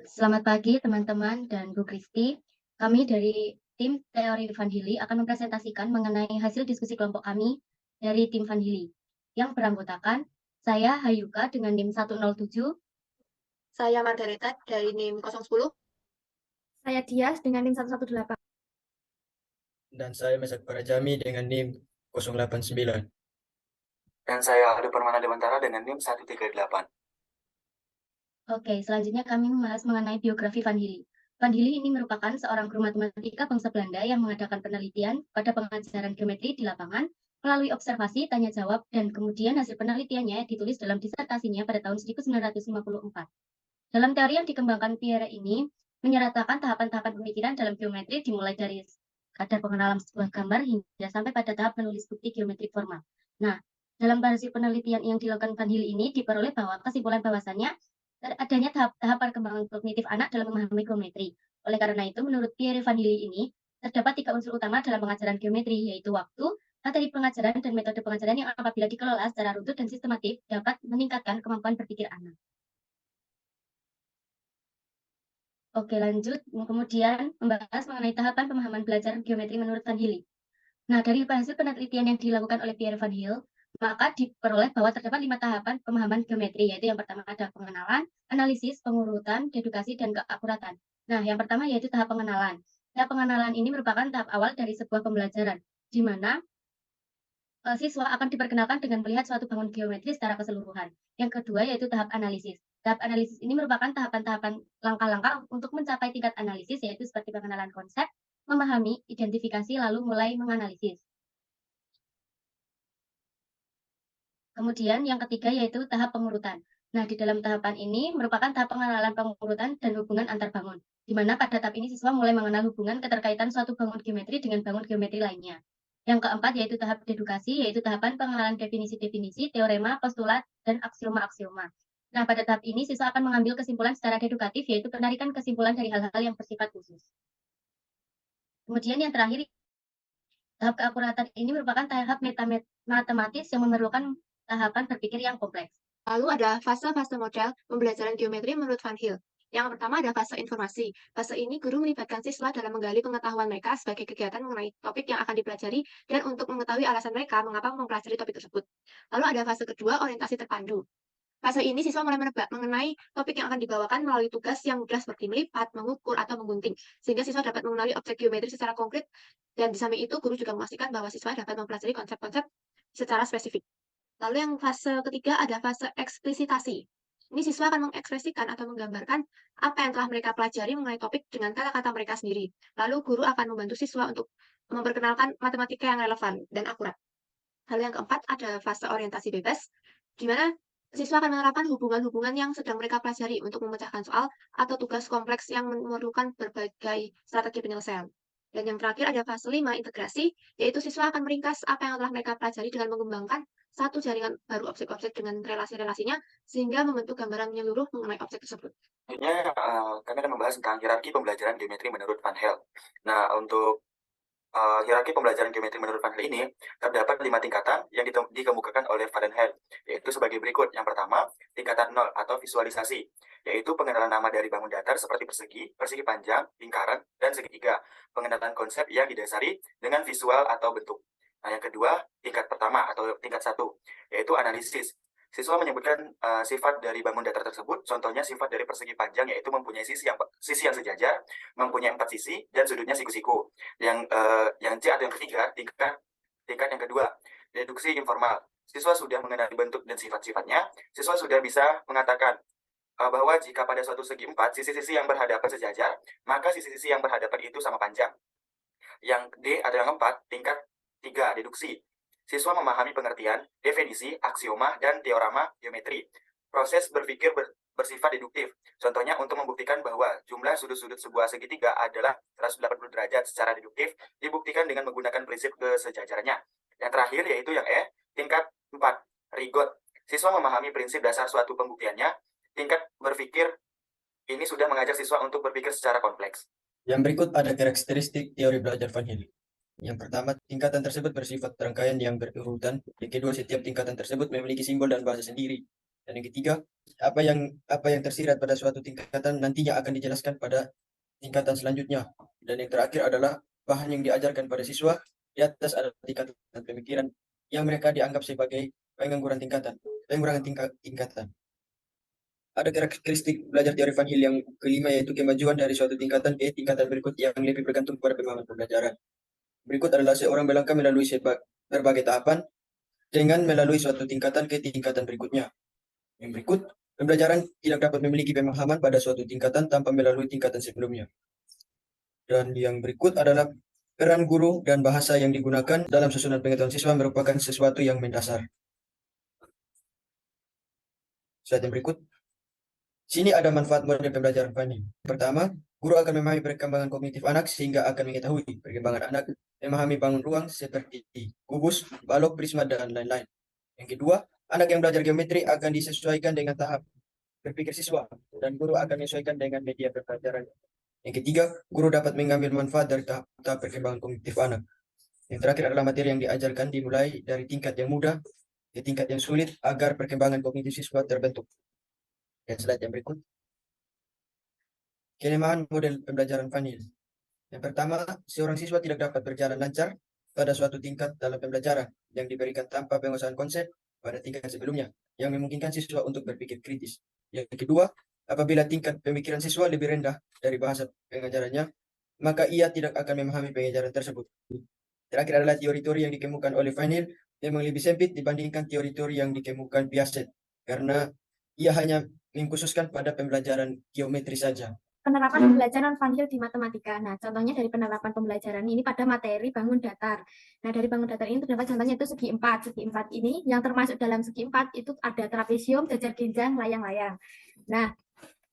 Selamat pagi teman-teman dan Bu Kristi. Kami dari tim Teori Van Hilly akan mempresentasikan mengenai hasil diskusi kelompok kami dari tim Van Hilly yang beranggotakan saya Hayuka dengan NIM 107, Saya Margareta dari NIM 010. Saya Dias dengan NIM 118. Dan saya Mesak Parajami dengan NIM 089. Dan saya Aldo Permana Dewantara dengan NIM 138. Oke, selanjutnya kami membahas mengenai biografi Van Hilly. Van Hilly ini merupakan seorang guru matematika bangsa Belanda yang mengadakan penelitian pada pengajaran geometri di lapangan melalui observasi, tanya jawab, dan kemudian hasil penelitiannya ditulis dalam disertasinya pada tahun 1954. Dalam teori yang dikembangkan Pierre ini, menyertakan tahapan-tahapan pemikiran dalam geometri dimulai dari kadar pengenalan sebuah gambar hingga sampai pada tahap menulis bukti geometri formal. Nah, dalam hasil penelitian yang dilakukan Van Hilly ini diperoleh bahwa kesimpulan bahwasannya adanya tahap-tahap perkembangan kognitif anak dalam memahami geometri. Oleh karena itu, menurut Pierre Van Hilly ini, terdapat 3 unsur utama dalam pengajaran geometri, yaitu waktu, materi pengajaran, dan metode pengajaran yang apabila dikelola secara runtut dan sistematif dapat meningkatkan kemampuan berpikir anak. Oke, lanjut. Kemudian membahas mengenai tahapan pemahaman belajar geometri menurut Van Hilly. Nah, dari hasil penelitian yang dilakukan oleh Pierre Van Hilly, maka diperoleh bahwa terdapat 5 tahapan pemahaman geometri, yaitu yang pertama ada pengenalan, analisis, pengurutan, dedukasi, dan keakuratan. Nah, yang pertama yaitu tahap pengenalan. Tahap pengenalan ini merupakan tahap awal dari sebuah pembelajaran, di mana siswa akan diperkenalkan dengan melihat suatu bangun geometri secara keseluruhan. Yang kedua yaitu tahap analisis. Tahap analisis ini merupakan tahapan-tahapan langkah-langkah untuk mencapai tingkat analisis, yaitu seperti pengenalan konsep, memahami, identifikasi, lalu mulai menganalisis. Kemudian yang ketiga yaitu tahap pengurutan. Nah, di dalam tahapan ini merupakan tahap pengenalan pengurutan dan hubungan antar bangun, di mana pada tahap ini siswa mulai mengenal hubungan keterkaitan suatu bangun geometri dengan bangun geometri lainnya. Yang keempat yaitu tahap dedukasi, yaitu tahapan pengenalan definisi-definisi, teorema, postulat, dan aksioma-aksioma. Nah, pada tahap ini siswa akan mengambil kesimpulan secara dedukatif, yaitu penarikan kesimpulan dari hal-hal yang bersifat khusus. Kemudian yang terakhir, tahap keakuratan ini merupakan tahap matematis yang memerlukan tahapan berpikir yang kompleks. Lalu ada fase-fase model pembelajaran geometri menurut Van Hilly. Yang pertama ada fase informasi. Fase ini guru melibatkan siswa dalam menggali pengetahuan mereka sebagai kegiatan mengenai topik yang akan dipelajari dan untuk mengetahui alasan mereka mengapa mempelajari topik tersebut. Lalu ada fase kedua, orientasi terpandu. Fase ini siswa mulai menebak mengenai topik yang akan dibawakan melalui tugas yang mudah seperti melipat, mengukur, atau menggunting, sehingga siswa dapat mengenali objek geometri secara konkret, dan di samping itu guru juga memastikan bahwa siswa dapat mempelajari konsep-konsep secara spesifik. Lalu yang fase ketiga ada fase eksplisitasi. Ini siswa akan mengekspresikan atau menggambarkan apa yang telah mereka pelajari mengenai topik dengan kata-kata mereka sendiri. Lalu guru akan membantu siswa untuk memperkenalkan matematika yang relevan dan akurat. Lalu yang keempat ada fase orientasi bebas, di mana siswa akan menerapkan hubungan-hubungan yang sedang mereka pelajari untuk memecahkan soal atau tugas kompleks yang memerlukan berbagai strategi penyelesaian. Dan yang terakhir ada fase 5, integrasi, yaitu siswa akan meringkas apa yang telah mereka pelajari dengan mengembangkan satu jaringan baru objek-objek dengan relasi-relasinya, sehingga membentuk gambaran menyeluruh mengenai objek tersebut. Selanjutnya, kami akan membahas tentang hierarki pembelajaran geometri menurut Van Hilly. Nah, untuk hierarki pembelajaran geometri menurut Van Hilly ini terdapat 5 tingkatan yang dikemukakan oleh Van Hilly, yaitu sebagai berikut. Yang pertama, tingkatan 0 atau visualisasi, yaitu pengenalan nama dari bangun datar seperti persegi, persegi panjang, lingkaran, dan segitiga. Pengenalan konsep yang didasari dengan visual atau bentuk. Nah, yang kedua, tingkat pertama atau tingkat 1, yaitu analisis. Siswa menyebutkan sifat dari bangun datar tersebut, contohnya sifat dari persegi panjang yaitu mempunyai sisi yang sejajar, mempunyai 4 sisi, dan sudutnya siku-siku. Yang C atau yang ketiga, tingkat yang kedua, deduksi informal. Siswa sudah mengenali bentuk dan sifat-sifatnya, siswa sudah bisa mengatakan bahwa jika pada suatu segi 4, sisi-sisi yang berhadapan sejajar, maka sisi-sisi yang berhadapan itu sama panjang. Yang D atau yang keempat, tingkat 3, deduksi. Siswa memahami pengertian, definisi, aksioma, dan teorema geometri. Proses berpikir bersifat deduktif. Contohnya untuk membuktikan bahwa jumlah sudut-sudut sebuah segitiga adalah 180 derajat secara deduktif dibuktikan dengan menggunakan prinsip kesejajarannya. Yang terakhir yaitu yang E, tingkat 4, rigot. Siswa memahami prinsip dasar suatu pembuktiannya. Tingkat berpikir ini sudah mengajak siswa untuk berpikir secara kompleks. Yang berikut ada karakteristik teori belajar Van Hilly. Yang pertama, tingkatan tersebut bersifat rangkaian yang berurutan. Yang kedua, setiap tingkatan tersebut memiliki simbol dan bahasa sendiri. Dan yang ketiga, apa yang tersirat pada suatu tingkatan nantinya akan dijelaskan pada tingkatan selanjutnya. Dan yang terakhir adalah bahan yang diajarkan pada siswa di atas adalah tingkatan pemikiran yang mereka dianggap sebagai pengurangan tingkatan. Ada karakteristik belajar teori Van Hill yang kelima, yaitu kemajuan dari suatu tingkatan ke tingkatan berikut yang lebih bergantung pada pemahaman pembelajaran. Berikut adalah seorang melangkah melalui berbagai tahapan dengan melalui suatu tingkatan ke tingkatan berikutnya. Yang berikut, pembelajaran tidak dapat memiliki pemahaman pada suatu tingkatan tanpa melalui tingkatan sebelumnya. Dan yang berikut adalah peran guru dan bahasa yang digunakan dalam susunan pengetahuan siswa merupakan sesuatu yang mendasar. Slide yang berikut. Sini ada manfaat model pembelajaran Van Hill. Pertama, guru akan memahami perkembangan kognitif anak sehingga akan mengetahui perkembangan anak memahami bangun ruang seperti kubus, balok, prisma, dan lain-lain. Yang kedua, anak yang belajar geometri akan disesuaikan dengan tahap berpikir siswa dan guru akan menyesuaikan dengan media pembelajaran. Yang ketiga, guru dapat mengambil manfaat dari tahap perkembangan kognitif anak. Yang terakhir adalah materi yang diajarkan dimulai dari tingkat yang mudah ke tingkat yang sulit agar perkembangan kognitif siswa terbentuk. Dan slide yang berikut. Kelemahan model pembelajaran Van Hill. Yang pertama, seorang siswa tidak dapat berjalan lancar pada suatu tingkat dalam pembelajaran yang diberikan tanpa penguasaan konsep pada tingkat sebelumnya, yang memungkinkan siswa untuk berpikir kritis. Yang kedua, apabila tingkat pemikiran siswa lebih rendah dari bahasa pengajarannya, maka ia tidak akan memahami pengajaran tersebut. Terakhir adalah teori-teori yang dikemukakan oleh Van Hill memang lebih sempit dibandingkan teori-teori yang dikemukakan Piaget, karena ia hanya mengkhususkan pada pembelajaran geometri saja. Penerapan pembelajaran Van Hill di matematika. Nah, contohnya dari penerapan pembelajaran ini pada materi bangun datar. Nah, dari bangun datar ini terdapat contohnya itu segi 4. Segi 4 ini yang termasuk dalam segi 4 itu ada trapesium, jajar genjang, layang-layang. Nah,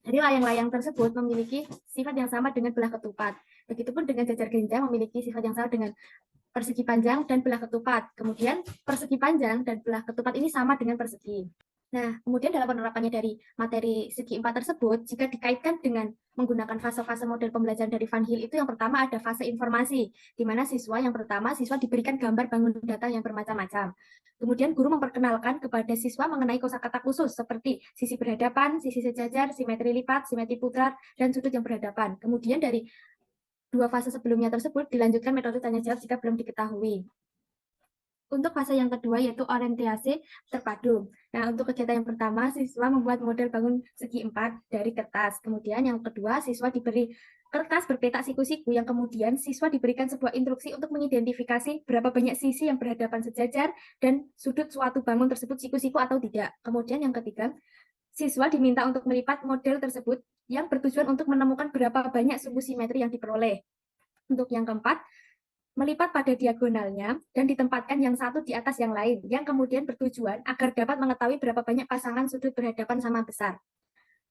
dari layang-layang tersebut memiliki sifat yang sama dengan belah ketupat. Begitupun dengan jajar genjang memiliki sifat yang sama dengan persegi panjang dan belah ketupat. Kemudian persegi panjang dan belah ketupat ini sama dengan persegi. Nah, kemudian dalam penerapannya dari materi segi 4 tersebut, jika dikaitkan dengan menggunakan fase-fase model pembelajaran dari Van Hill, itu yang pertama ada fase informasi, di mana siswa diberikan gambar bangun data yang bermacam-macam. Kemudian guru memperkenalkan kepada siswa mengenai kosakata khusus, seperti sisi berhadapan, sisi sejajar, simetri lipat, simetri putar, dan sudut yang berhadapan. Kemudian dari dua fase sebelumnya tersebut dilanjutkan metode tanya jawab jika belum diketahui. Untuk fase yang kedua yaitu orientasi terpadu. Nah, untuk kegiatan yang pertama, siswa membuat model bangun segi 4 dari kertas. Kemudian yang kedua, siswa diberi kertas berpetak siku-siku yang kemudian siswa diberikan sebuah instruksi untuk mengidentifikasi berapa banyak sisi yang berhadapan sejajar dan sudut suatu bangun tersebut siku-siku atau tidak. Kemudian yang ketiga, siswa diminta untuk melipat model tersebut yang bertujuan untuk menemukan berapa banyak sumbu simetri yang diperoleh. Untuk yang keempat, melipat pada diagonalnya dan ditempatkan yang satu di atas yang lain, yang kemudian bertujuan agar dapat mengetahui berapa banyak pasangan sudut berhadapan sama besar.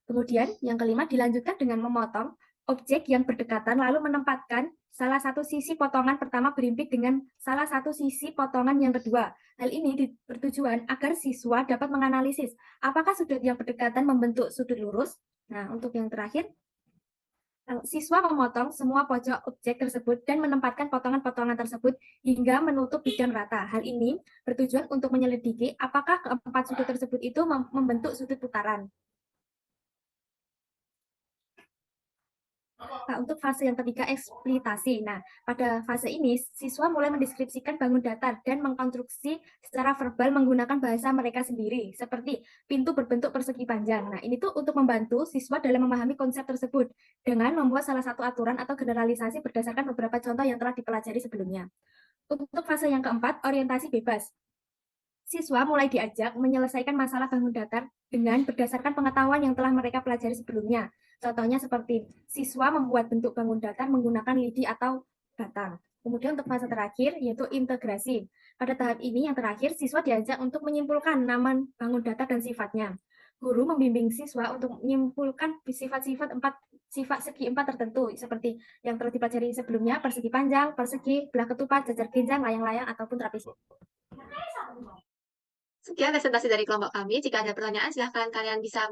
Kemudian yang kelima dilanjutkan dengan memotong objek yang berdekatan lalu menempatkan salah satu sisi potongan pertama berimpit dengan salah satu sisi potongan yang kedua. Hal ini bertujuan agar siswa dapat menganalisis apakah sudut yang berdekatan membentuk sudut lurus. Nah, untuk yang terakhir, siswa memotong semua pojok objek tersebut dan menempatkan potongan-potongan tersebut hingga menutup bidang rata. Hal ini bertujuan untuk menyelidiki apakah keempat sudut tersebut itu membentuk sudut putaran. Nah, untuk fase yang ketiga, eksplitasi. Nah, pada fase ini, siswa mulai mendeskripsikan bangun datar dan mengkonstruksi secara verbal menggunakan bahasa mereka sendiri, seperti pintu berbentuk persegi panjang. Nah, ini tuh untuk membantu siswa dalam memahami konsep tersebut dengan membuat salah satu aturan atau generalisasi berdasarkan beberapa contoh yang telah dipelajari sebelumnya. Untuk fase yang keempat, orientasi bebas. Siswa mulai diajak menyelesaikan masalah bangun datar dengan berdasarkan pengetahuan yang telah mereka pelajari sebelumnya. Contohnya seperti siswa membuat bentuk bangun datar menggunakan lidi atau batang. Kemudian untuk fase terakhir yaitu integrasi. Pada tahap ini yang terakhir, siswa diajak untuk menyimpulkan nama bangun datar dan sifatnya. Guru membimbing siswa untuk menyimpulkan sifat-sifat segi 4 tertentu seperti yang telah dipelajari sebelumnya, persegi panjang, persegi, belah ketupat, jajar genjang, layang-layang ataupun trapesium. Sekian presentasi dari kelompok kami. Jika ada pertanyaan, silahkan kalian bisa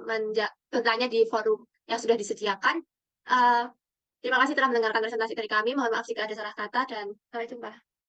bertanya di forum yang sudah disediakan. Terima kasih telah mendengarkan presentasi dari kami. Mohon maaf jika ada salah kata dan sampai jumpa.